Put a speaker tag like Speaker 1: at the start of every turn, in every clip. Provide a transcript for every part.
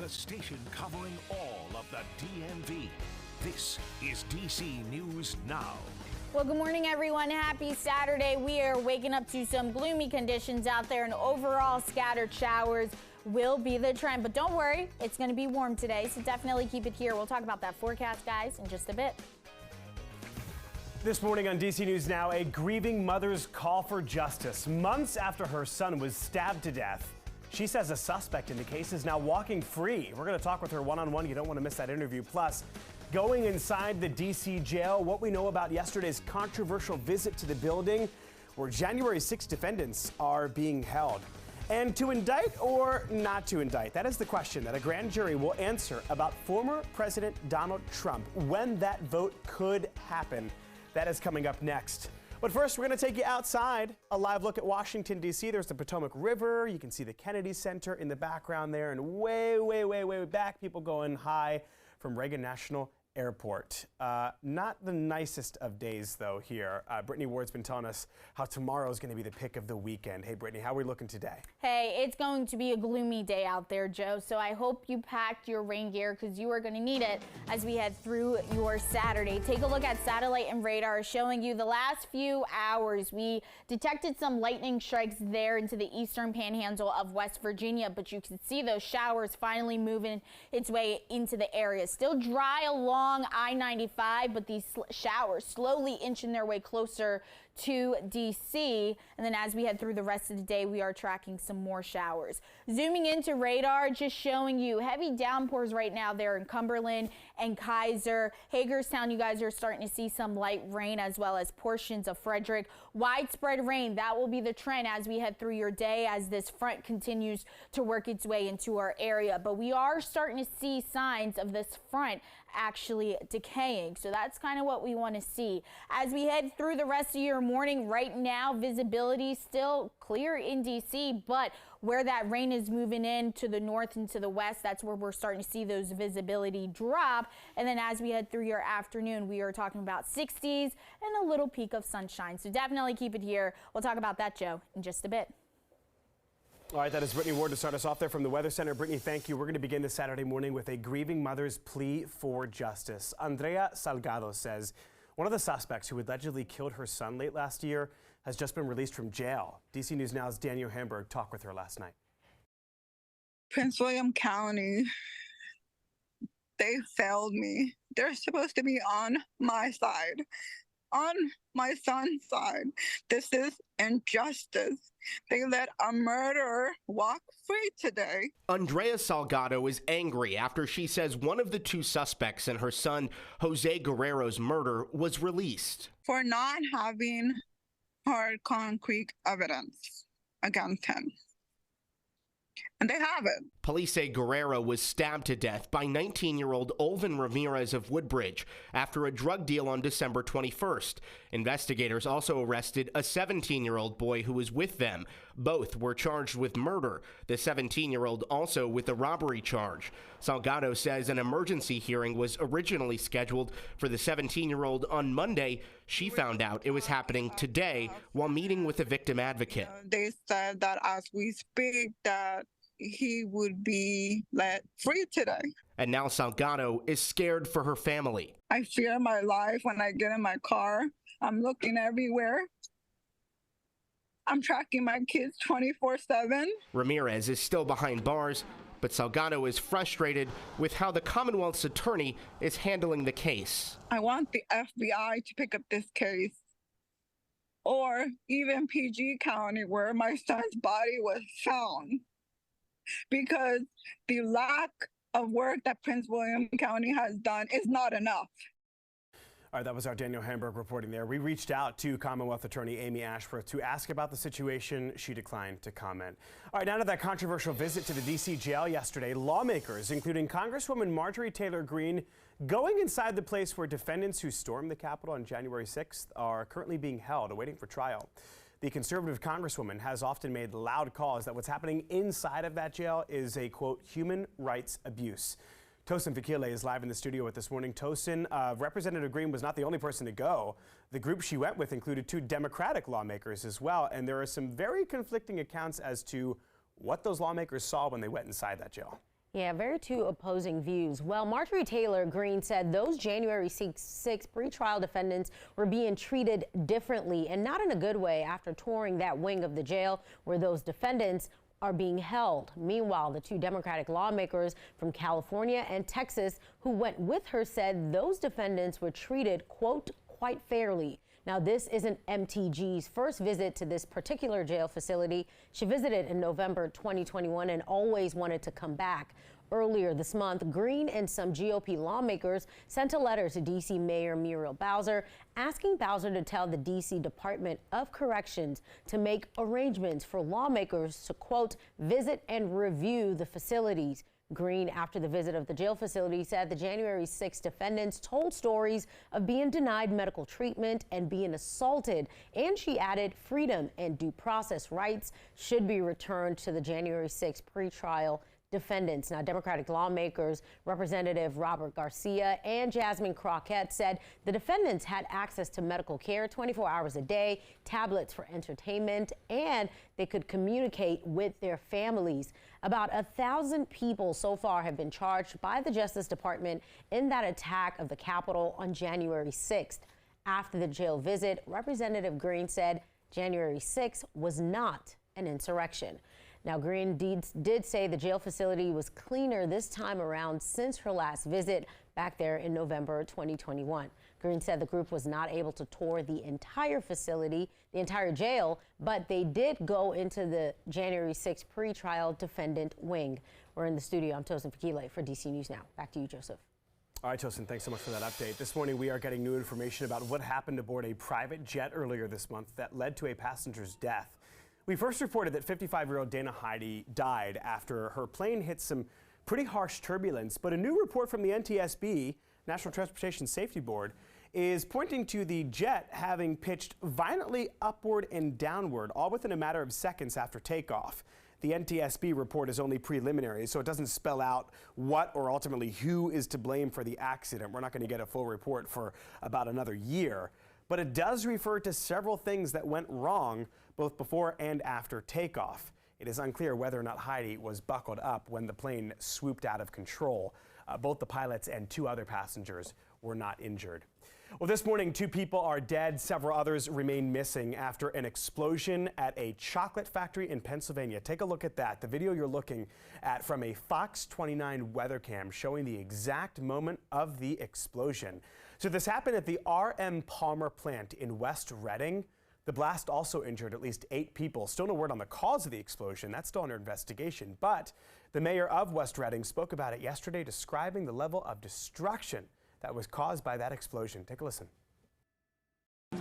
Speaker 1: the station covering all of the DMV. This is DC News Now.
Speaker 2: Well, good morning, everyone. Happy Saturday. We are waking up to some gloomy conditions out there, and overall scattered showers will be the trend. But don't worry, it's going to be warm today, so definitely keep it here. We'll talk about that forecast, guys, in just a bit.
Speaker 3: This morning on DC News Now, a grieving mother's call for justice. Months after her son was stabbed to death, she says a suspect in the case is now walking free. We're going to talk with her one-on-one. You don't want to miss that interview. Plus, going inside the DC jail, what we know about yesterday's controversial visit to the building where January 6 defendants are being held. And to indict or not to indict, that is the question that a grand jury will answer about former President Donald Trump, when that vote could happen. That is coming up next. But first, we're going to take you outside. A live look at Washington, D.C. There's the Potomac River. You can see the Kennedy Center in the background there. And way back, people going hi from Reagan National Airport. Not the nicest of days, though, here. Brittany Ward's been telling us how tomorrow is going to be the pick of the weekend. Hey, Brittany, how are we looking today? Hey,
Speaker 2: it's going to be a gloomy day out there, Joe. So I hope you packed your rain gear because you are going to need it as we head through your Saturday. Take a look at satellite and radar showing you the last few hours. We detected some lightning strikes there into the eastern panhandle of West Virginia, but you can see those showers finally moving its way into the area. Still dry along I-95, but these showers slowly inching their way closer to DC. And then as we head through the rest of the day, we are tracking some more showers. Zooming into radar, just showing you heavy downpours right now there in Cumberland and Kaiser. Hagerstown, you guys are starting to see some light rain, as well as portions of Frederick. Widespread rain, that will be the trend as we head through your day as this front continues to work its way into our area. But we are starting to see signs of this front actually decaying. So that's kind of what we want to see. As we head through the rest of your morning, right now, visibility still clear in DC, but where that rain is moving in to the north and to the west, that's where we're starting to see those visibility drop. And then as we head through your afternoon, we are talking about 60s and a little peak of sunshine. So definitely keep it here. We'll talk about that, Joe, in just a bit.
Speaker 3: All right, that is Brittany Ward to start us off there from the Weather Center. Brittany, thank you. We're going to begin this Saturday morning with a grieving mother's plea for justice. Andrea Salgado says one of the suspects who allegedly killed her son late last year has just been released from jail. DC News Now's Daniel Hamburg talked with her last night.
Speaker 4: Prince William County, they failed me. They're supposed to be on my side, on my son's side. This is injustice. They let a murderer walk free today.
Speaker 5: Andrea Salgado is angry after she says one of the two suspects in her son Jose Guerrero's murder was released.
Speaker 4: For not having hard, concrete evidence against him. And they have it.
Speaker 5: Police say Guerrero was stabbed to death by 19-year-old Olvin Ramirez of Woodbridge after a drug deal on December 21st. Investigators also arrested a 17-year-old boy who was with them. Both were charged with murder, the 17-year-old also with a robbery charge. Salgado says an emergency hearing was originally scheduled for the 17-year-old on Monday. She found out it was happening today while meeting with a victim advocate.
Speaker 4: They said that as we speak that he would be let free today.
Speaker 5: And now Salgado is scared for her family.
Speaker 4: I fear my life when I get in my car. I'm looking everywhere. I'm tracking my kids 24/7.
Speaker 5: Ramirez is still behind bars, but Salgado is frustrated with how the Commonwealth's attorney is handling the case.
Speaker 4: I want the FBI to pick up this case, or even PG County where my son's body was found, because the lack of work that Prince William County has done is not enough.
Speaker 3: All right, that was our Daniel Hamburg reporting there. We reached out to Commonwealth Attorney Amy Ashworth to ask about the situation. She declined to comment. All right, now to that controversial visit to the D.C. jail yesterday. Lawmakers, including Congresswoman Marjorie Taylor Greene, going inside the place where defendants who stormed the Capitol on January 6th are currently being held, awaiting for trial. The conservative congresswoman has often made loud calls that what's happening inside of that jail is a, quote, human rights abuse. Tosin Fikile is live in the studio with this morning. Tosin, Representative Greene was not the only person to go. The group she went with included two Democratic lawmakers as well, and there are some very conflicting accounts as to what those lawmakers saw when they went inside that jail.
Speaker 6: Yeah, very two opposing views. Well, Marjorie Taylor Greene said those January 6 pretrial defendants were being treated differently and not in a good way after touring that wing of the jail where those defendants are being held. Meanwhile, the two Democratic lawmakers from California and Texas who went with her said those defendants were treated, quote, quite fairly. Now, this isn't MTG's first visit to this particular jail facility. She visited in November 2021 and always wanted to come back. Earlier this month, Greene and some GOP lawmakers sent a letter to D.C. Mayor Muriel Bowser asking Bowser to tell the D.C. Department of Corrections to make arrangements for lawmakers to, quote, visit and review the facilities. Greene, after the visit of the jail facility, said the January 6 defendants told stories of being denied medical treatment and being assaulted. And she added freedom and due process rights should be returned to the January 6 pretrial defendants. Now, Democratic lawmakers, Representative Robert Garcia and Jasmine Crockett, said the defendants had access to medical care 24 hours a day, tablets for entertainment, and they could communicate with their families. About 1,000 people so far have been charged by the Justice Department in that attack of the Capitol on January 6th. After the jail visit, Representative Greene said January 6th was not an insurrection. Now, Greene did say the jail facility was cleaner this time around since her last visit back there in November 2021. Greene said the group was not able to tour the entire facility, the entire jail, but they did go into the January 6 pretrial defendant wing. We're in the studio. I'm Tosin Fakile for DC News Now. Back to you, Joseph.
Speaker 3: All right, Tosin, thanks so much for that update. This morning, we are getting new information about what happened aboard a private jet earlier this month that led to a passenger's death. We first reported that 55-year-old Dana Heidi died after her plane hit some pretty harsh turbulence, but a new report from the NTSB, National Transportation Safety Board, is pointing to the jet having pitched violently upward and downward, all within a matter of seconds after takeoff. The NTSB report is only preliminary, so it doesn't spell out what or ultimately who is to blame for the accident. We're not going to get a full report for about another year. But it does refer to several things that went wrong both before and after takeoff. It is unclear whether or not Heidi was buckled up when the plane swooped out of control. Both the pilots and two other passengers were not injured. Well, this morning, 2 people are dead. Several others remain missing after an explosion at a chocolate factory in Pennsylvania. Take a look at that. The video you're looking at from a Fox 29 weather cam showing the exact moment of the explosion. So this happened at the R.M. Palmer plant in West Reading. The blast also injured at least 8 people. Still no word on the cause of the explosion. That's still under investigation. But the mayor of West Reading spoke about it yesterday, describing the level of destruction that was caused by that explosion. Take a listen.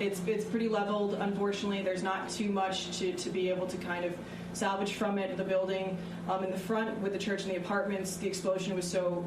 Speaker 7: It's pretty leveled. Unfortunately, there's not too much to be able to kind of salvage from it. The building in the front with the church and the apartments, the explosion was so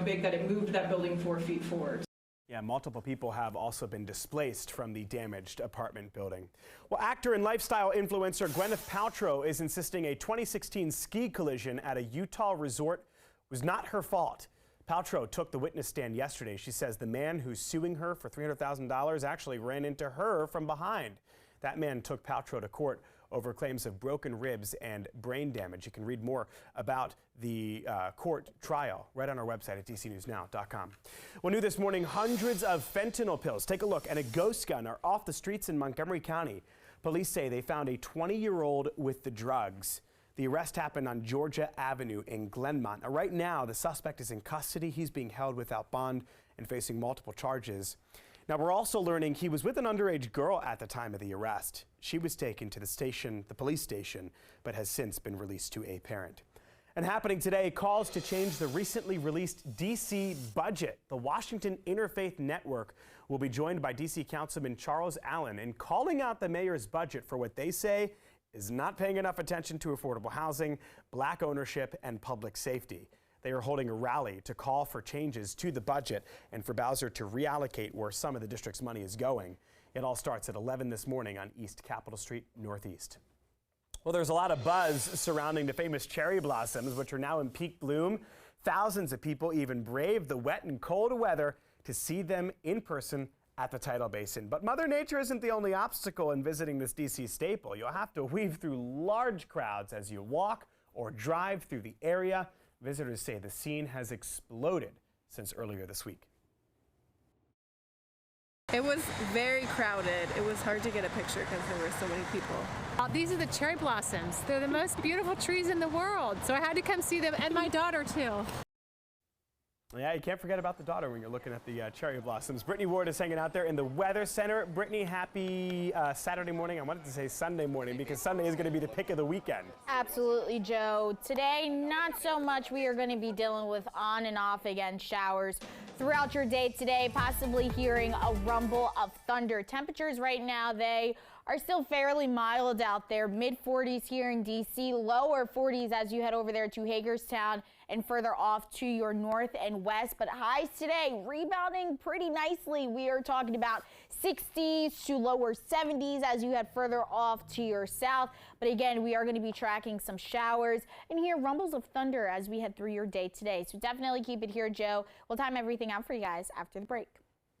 Speaker 7: big that it moved that building 4 feet forward.
Speaker 3: Yeah, multiple people have also been displaced from the damaged apartment building. Well, actor and lifestyle influencer Gwyneth Paltrow is insisting a 2016 ski collision at a Utah resort was not her fault. Paltrow took the witness stand yesterday. She says the man who's suing her for $300,000 actually ran into her from behind. That man took Paltrow to court over claims of broken ribs and brain damage. You can read more about the court trial right on our website at dcnewsnow.com. Well, new this morning, hundreds of fentanyl pills, take a look, and a ghost gun are off the streets in Montgomery County. Police say they found a 20-year-old with the drugs. The arrest happened on Georgia Avenue in Glenmont. Now, right now, the suspect is in custody. He's being held without bond and facing multiple charges. Now, we're also learning he was with an underage girl at the time of the arrest. She was taken to the police station, but has since been released to a parent. And happening today, calls to change the recently released D.C. budget. The Washington Interfaith Network will be joined by D.C. Councilman Charles Allen in calling out the mayor's budget for what they say is not paying enough attention to affordable housing, black ownership, and public safety. They are holding a rally to call for changes to the budget and for Bowser to reallocate where some of the district's money is going. It all starts at 11 this morning on East Capitol Street Northeast. Well, there's a lot of buzz surrounding the famous cherry blossoms, which are now in peak bloom. Thousands of people even braved the wet and cold weather to see them in person at the tidal basin. But Mother Nature isn't the only obstacle in visiting this DC staple. You'll have to weave through large crowds as you walk or drive through the area. Visitors say the scene has exploded since earlier this week.
Speaker 8: It was very crowded. It was hard to get a picture because there were so many people.
Speaker 9: These are the cherry blossoms. They're the most beautiful trees in the world. So I had to come see them, and my daughter too.
Speaker 3: Yeah, you can't forget about the daughter when you're looking at the cherry blossoms. Brittany Ward is hanging out there in the Weather Center. Brittany, happy Saturday morning. I wanted to say Sunday morning because Sunday is going to be the pick of the weekend.
Speaker 2: Absolutely, Joe. Today, not so much. We are going to be dealing with on and off again showers throughout your day today, possibly hearing a rumble of thunder. Temperatures right now, they are still fairly mild out there. Mid-40s here in D.C., lower 40s as you head over there to Hagerstown and further off to your north and west. But highs today rebounding pretty nicely. We are talking about 60s to lower 70s as you head further off to your south. But again, we are going to be tracking some showers and hear rumbles of thunder as we head through your day today. So definitely keep it here, Joe. We'll time everything out for you guys after the break.